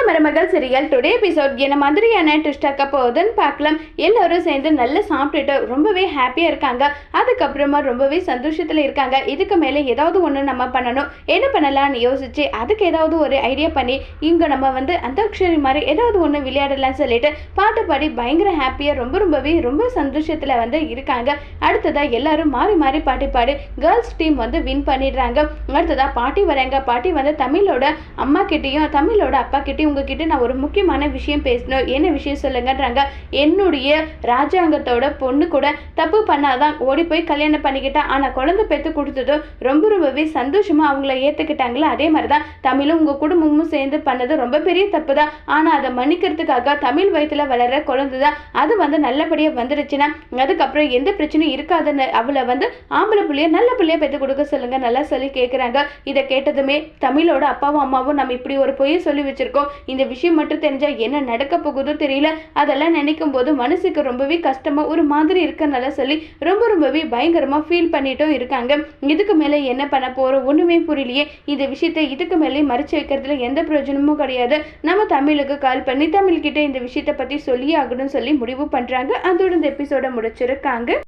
மருமகள் serial today episode என்ன மாதிரியான ட்விஸ்ட் ஆக்க போகுதுன்னு பார்க்கலாம். எல்லாரும் சேர்ந்து நல்லா சாப்பிட்டுட்டு ரொம்பவே ஹாப்பியாக இருக்காங்க. அதுக்கப்புறமா ரொம்பவே சந்தோஷத்தில் இருக்காங்க. இதுக்கு மேலே ஏதாவது ஒன்று நம்ம பண்ணணும், என்ன பண்ணலாம்னு யோசிச்சு அதுக்கு ஏதாவது ஒரு ஐடியா பண்ணி இங்கே நம்ம அந்தாக்ஷரி மாதிரி ஏதாவது ஒன்று விளையாடலாம்னு சொல்லிட்டு பாட்டு பாடி பயங்கர ஹாப்பியாக ரொம்ப சந்தோஷத்தில் இருக்காங்க. அடுத்ததாக எல்லாரும் மாறி மாறி பாட்டு பாடி கேர்ள்ஸ் டீம் வின் பண்ணிடுறாங்க. அடுத்ததாக பாட்டி வராங்க. பாட்டி தமிழோட அம்மா கிட்டேயும் தமிழோட அப்பா கிட்டேயும் உங்ககிட்ட நான் ஒரு முக்கியமான விஷயம் பேசணும், என்ன விஷயம் சொல்லுங்கன்றாங்க. என்னுடைய ராஜாங்கத்தோட பொண்ணு கூட தப்பு பண்ணாதான் ஓடி போய் கல்யாணம் பண்ணிக்கிட்டா, ஆனால் குழந்தை பெற்று கொடுத்ததும் ரொம்பவே சந்தோஷமா அவங்கள ஏற்றுக்கிட்டாங்களா. அதே மாதிரி தான் தமிழும் உங்கள் குடும்பமும் சேர்ந்து பண்ணது ரொம்ப பெரிய தப்பு தான். ஆனால் அதை மன்னிக்கிறதுக்காக தமிழ் வயிற்றுல வளர குழந்தை தான் அது நல்லபடியாக வந்துடுச்சுன்னா அதுக்கப்புறம் எந்த பிரச்சனையும் இருக்காதுன்னு அவளை ஆம்பளை பிள்ளைய நல்ல பிள்ளைய பெற்று கொடுக்க சொல்லுங்க, நல்லா சொல்லி கேட்குறாங்க. இதை கேட்டதுமே தமிழோட அப்பாவும் அம்மாவும் நம்ம இப்படி ஒரு பொய்யை சொல்லி வச்சிருக்கோம், இந்த விஷயம் மட்டும் தெரிஞ்சா என்ன நடக்க போகுதோ தெரியல, அதெல்லாம் நினைக்கும் போது மனசுக்கு ரொம்பவே கஷ்டமா ஒரு மாதிரி இருக்கனால சொல்லி ரொம்பவே பயங்கரமா ஃபீல் பண்ணிட்டும் இருக்காங்க. இதுக்கு மேல என்ன பண்ண போறோம் ஒண்ணுமே புரியலையே, இந்த விஷயத்தை இதுக்கு மேலே மறைச்சு வைக்கிறதுல எந்த பிரயோஜனமும் கிடையாது, நம்ம தமிழுக்கு கால் பண்ணி தமிழ்கிட்ட இந்த விஷயத்தை பத்தி சொல்லி ஆகணும்னு சொல்லி முடிவு பண்றாங்க. அதோட இந்த எபிசோட முடிச்சிருக்காங்க.